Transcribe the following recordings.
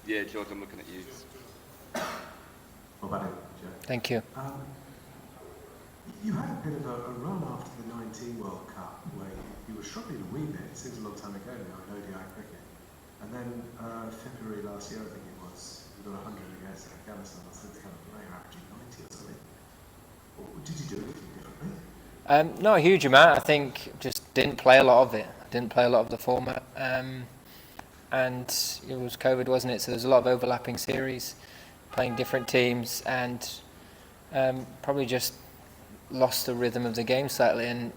Yeah, George, I'm looking at you. Well, about it, Joe. Thank you. You had a bit of a run after the 19 World Cup where you were struggling a wee bit. It seems a long time ago now in ODI cricket. And then February last year, I think it was, you got 100 against Afghanistan. I think kind of you're averaging 90 or something. Or did you do anything differently? Not a huge amount. I think just didn't play a lot of it. Didn't play a lot of the format. And it was COVID, wasn't it? So there's a lot of overlapping series, playing different teams, and probably just lost the rhythm of the game slightly. And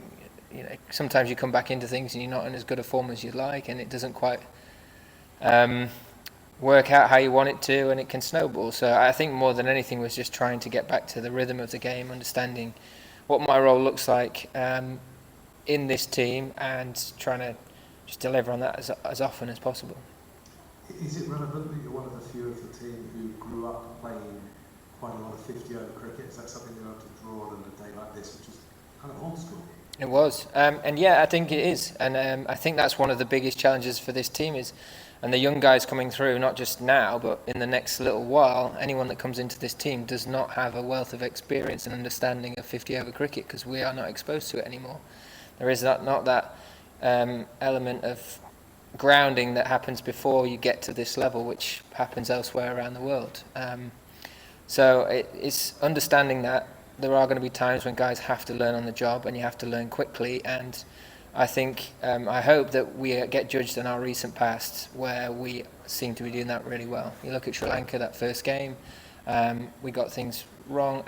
you know, sometimes you come back into things and you're not in as good a form as you'd like, and it doesn't quite work out how you want it to, and it can snowball. So I think more than anything was just trying to get back to the rhythm of the game, understanding what my role looks like in this team, and trying to just deliver on that as often as possible. Is it relevant that you're one of the few of the team who grew up playing quite a lot of 50-over cricket? Is that something you have to draw on a day like this, which is kind of old school? It was, and yeah, I think it is, and I think that's one of the biggest challenges for this team is, and the young guys coming through, not just now, but in the next little while, anyone that comes into this team does not have a wealth of experience and understanding of 50-over cricket because we are not exposed to it anymore. There is not that element of grounding that happens before you get to this level, which happens elsewhere around the world. So it's understanding that there are going to be times when guys have to learn on the job and you have to learn quickly, and I think, I hope that we get judged in our recent past where we seem to be doing that really well. You look at Sri Lanka, that first game, we got things wrong,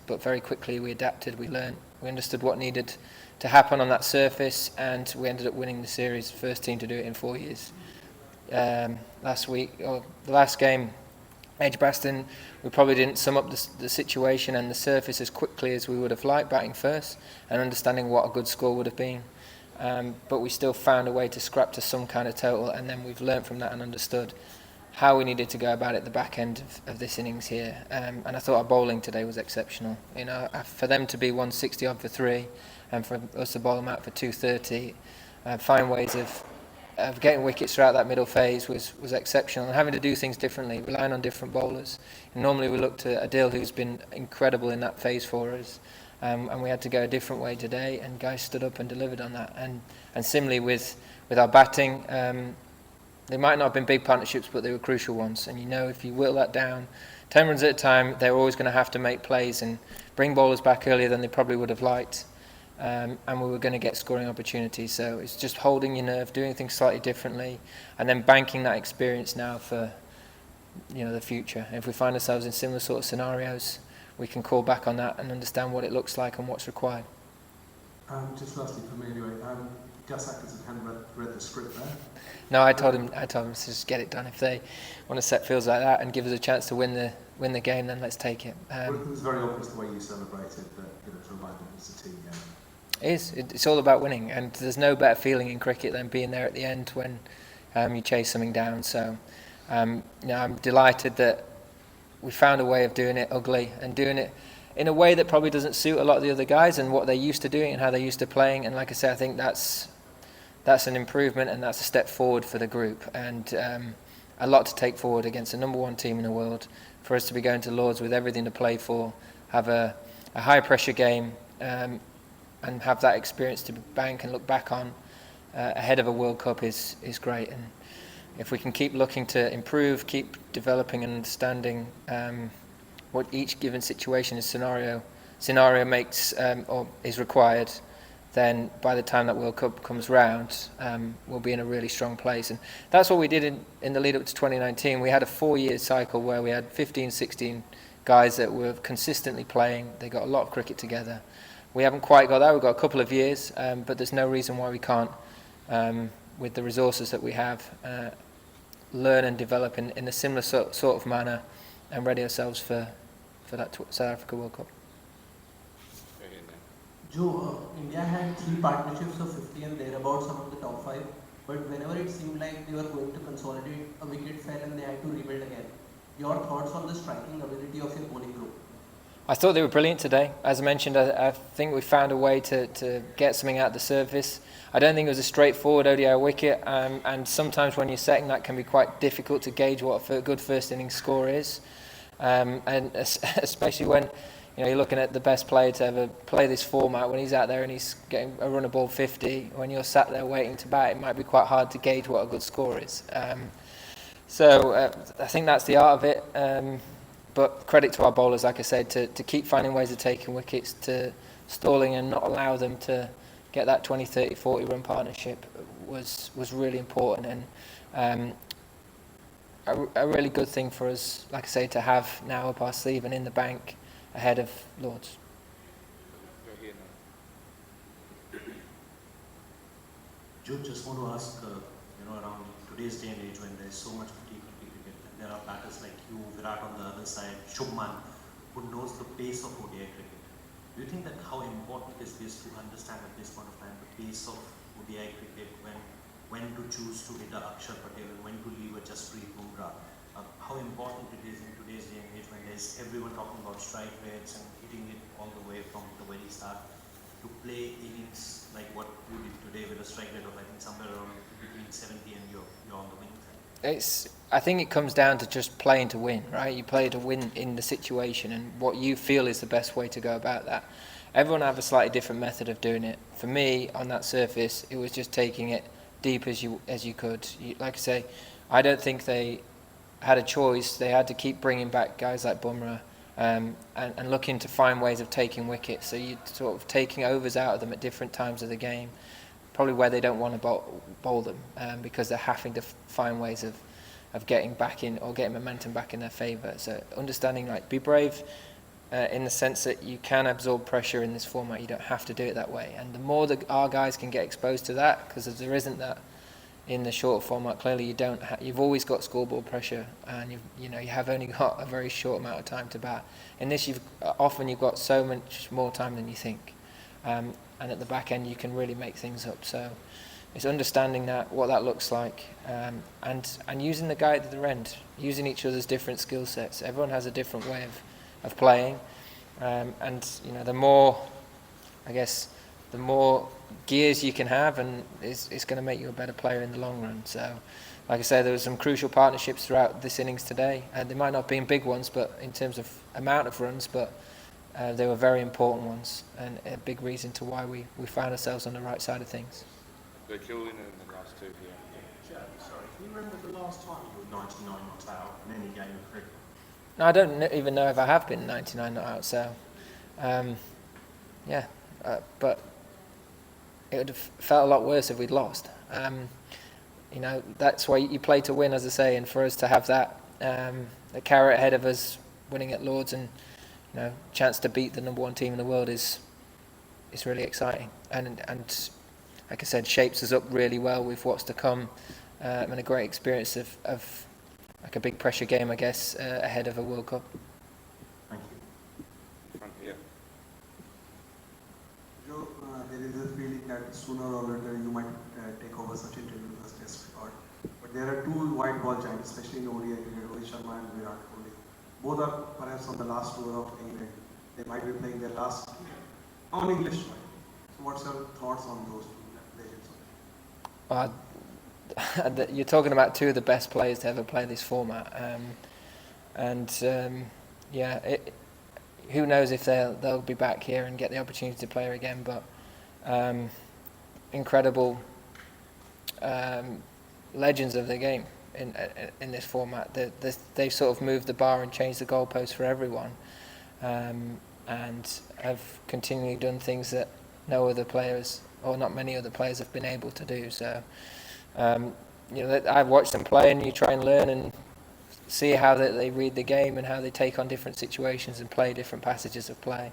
but very quickly we adapted, we learned, we understood what needed to happen on that surface, and we ended up winning the series, first team to do it in 4 years. Last week, or the last game, Edgbaston, we probably didn't sum up the situation and the surface as quickly as we would have liked, batting first and understanding what a good score would have been. But we still found a way to scrap to some kind of total, and then we've learnt from that and understood how we needed to go about it at the back end of this innings here. And I thought our bowling today was exceptional. You know, for them to be 160 odd for 3, and for us to bowl them out for 230, find ways of getting wickets throughout that middle phase was exceptional, and having to do things differently, relying on different bowlers. And normally we look to Gill, who's been incredible in that phase for us, and we had to go a different way today, and guys stood up and delivered on that. And similarly with our batting, they might not have been big partnerships, but they were crucial ones. And you know, if you whittle that down 10 runs at a time, they're always going to have to make plays and bring bowlers back earlier than they probably would have liked. And we were going to get scoring opportunities. So it's just holding your nerve, doing things slightly differently, and then banking that experience now for, you know, the future. And if we find ourselves in similar sort of scenarios, we can call back on that and understand what it looks like and what's required. Just lastly for me anyway, Gus Atkinson hadn't read the script there. No, I told him to just get it done. If they want to set fields like that and give us a chance to win the game, then let's take it. Well, it was very obvious the way you celebrated that, you know, to remind them it's a team game. It's all about winning, and there's no better feeling in cricket than being there at the end when you chase something down. So you know, I'm delighted that we found a way of doing it ugly and doing it in a way that probably doesn't suit a lot of the other guys and what they're used to doing and how they're used to playing. And like I say, I think that's an improvement, and that's a step forward for the group, and a lot to take forward against the number one team in the world. For us to be going to Lords with everything to play for, have a high pressure game, and have that experience to bank and look back on ahead of a World Cup is great. And if we can keep looking to improve, keep developing and understanding what each given situation is scenario makes or is required, then by the time that World Cup comes round, we'll be in a really strong place. And that's what we did in the lead up to 2019. We had a 4-year cycle where we had 15, 16 guys that were consistently playing. They got a lot of cricket together. We haven't quite got that. We've got a couple of years, but there's no reason why we can't, with the resources that we have, learn and develop in a similar sort of manner and ready ourselves for that South Africa World Cup. Joe, India had 3 partnerships of 50 and thereabouts among the top 5, but whenever it seemed like they were going to consolidate, a wicket fell and they had to rebuild again. Your thoughts on the striking ability of your bowling group? I thought they were brilliant today. As I mentioned, I think we found a way to get something out the surface. I don't think it was a straightforward ODI wicket, and sometimes when you're setting that can be quite difficult to gauge what a good first innings score is, and especially when you're looking at the best player to ever play this format, when he's out there and he's getting a run of ball 50, when you're sat there waiting to bat, it might be quite hard to gauge what a good score is. So I think that's the art of it. But credit to our bowlers, like I said, to keep finding ways of taking wickets, to stalling and not allow them to get that 20, 30, 40 run partnership was really important, and a really good thing for us, like I say, to have now up our sleeve and in the bank ahead of Lords. Joe, just want to ask, around today's day and age when there's so much fatigue in cricket, and there are batters like you, Virat on the other side, Shubman, who knows the pace of ODI cricket. Do you think that how important is this to understand at this point of time the pace of ODI cricket, when to choose to hit a Akshar Patel and when to leave a Jasprit Bumrah? How important it is in today's day and age when there's everyone talking about strike rates and hitting it all the way from the very start, to play innings like what you did today with a strike rate of I think somewhere around between 70 and you're on the winning side? I think it comes down to just playing to win, right? You play to win in the situation and what you feel is the best way to go about that. Everyone have a slightly different method of doing it. For me, on that surface, it was just taking it deep as you could. Like I say, I don't think they had a choice. They had to keep bringing back guys like Bumrah and looking to find ways of taking wickets. So you're sort of taking overs out of them at different times of the game, probably where they don't want to bowl them because they're having to find ways of getting back in or getting momentum back in their favour. So understanding, like, be brave in the sense that you can absorb pressure in this format. You don't have to do it that way. And the more that our guys can get exposed to that, because if there isn't that in the short format, clearly you don't. You've always got scoreboard pressure, and you have only got a very short amount of time to bat. In this, you've got so much more time than you think, and at the back end you can really make things up. So it's understanding what that looks like, and using the guy at the other end, using each other's different skill sets. Everyone has a different way of playing, and the more, I guess, the more gears you can have, and it's going to make you a better player in the long run. So, like I said, there were some crucial partnerships throughout this innings today, and they might not have been big ones, but in terms of amount of runs, but they were very important ones, and a big reason to why we found ourselves on the right side of things. The Gill in the last two here. Yeah, sorry, can you remember the last time you were 99 not out in any game of cricket? No, I don't even know if I have been 99 not out, so but it would have felt a lot worse if we'd lost. That's why you play to win, as I say, and for us to have that the carrot ahead of us, winning at Lords, and chance to beat the number one team in the world is really exciting, and like I said, shapes us up really well with what's to come, and a great experience of like a big pressure game, I guess, ahead of a World Cup. Thank you. Front here. Joe, there is a feeling that sooner or later you might take over Sachin Tendulkar's test record. But there are two white ball giants, especially in ODI cricket, Rohit Sharma and Virat Kohli. Both are perhaps on the last tour of England. They might be playing their last on English soil. So what's your thoughts on those two legends? You're talking about two of the best players to ever play this format, who knows if they'll be back here and get the opportunity to play again, but incredible legends of the game in this format. They've sort of moved the bar and changed the goalposts for everyone, and have continually done things that no other players, or not many other players, have been able to do. So I've watched them play, and you try and learn and see how they read the game and how they take on different situations and play different passages of play,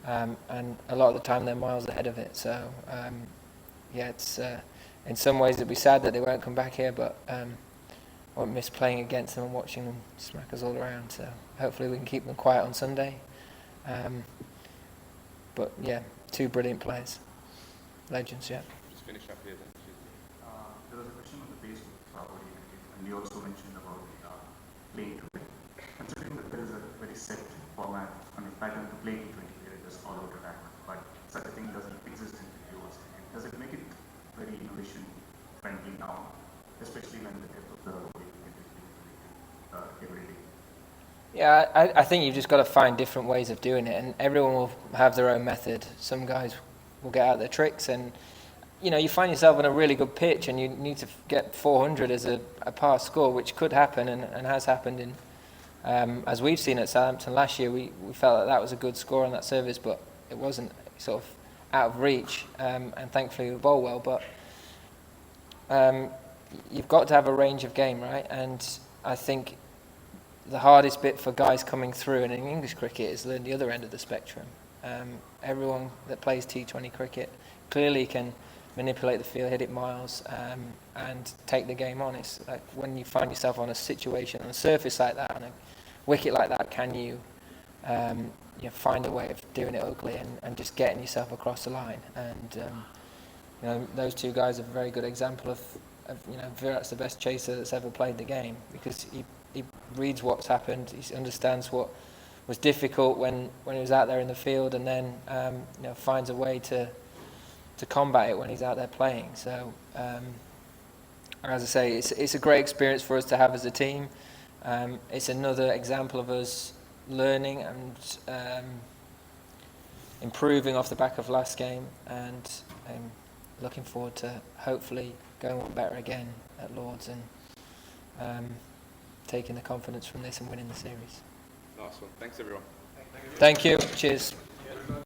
and a lot of the time they're miles ahead of it. So it's in some ways it'd be sad that they won't come back here, but I won't miss playing against them and watching them smack us all around. So hopefully we can keep them quiet on Sunday, but yeah, two brilliant players, legends. Yeah. Just finish up here then. There was a question on the pace of ODI cricket, and you also mentioned about playing to win. Considering that there is a very set format and a pattern to slightly down, especially when the depth of the ODI cricket is being every day. Yeah, I think you've just got to find different ways of doing it, and everyone will have their own method. Some guys will get out their tricks, and you find yourself on a really good pitch, and you need to get 400 as a par score, which could happen and has happened in. As we've seen at Southampton last year, we felt that was a good score on that service, but it wasn't sort of out of reach, and thankfully we bowled well. But you've got to have a range of game, right? And I think the hardest bit for guys coming through in English cricket is the other end of the spectrum. Everyone that plays T20 cricket clearly can manipulate the field, hit it miles, and take the game on. It's like when you find yourself on a situation on a surface like that, on a wicket like that, can you find a way of doing it ugly and just getting yourself across the line? And those two guys are a very good example of Virat's the best chaser that's ever played the game, because he reads what's happened, he understands what was difficult when he was out there in the field, and then finds a way to combat it when he's out there playing. So as I say, it's a great experience for us to have as a team. It's another example of us learning and improving off the back of last game, and looking forward to hopefully going on better again at Lords and taking the confidence from this and winning the series. Nice one. Thanks, everyone. Thank you. Cheers.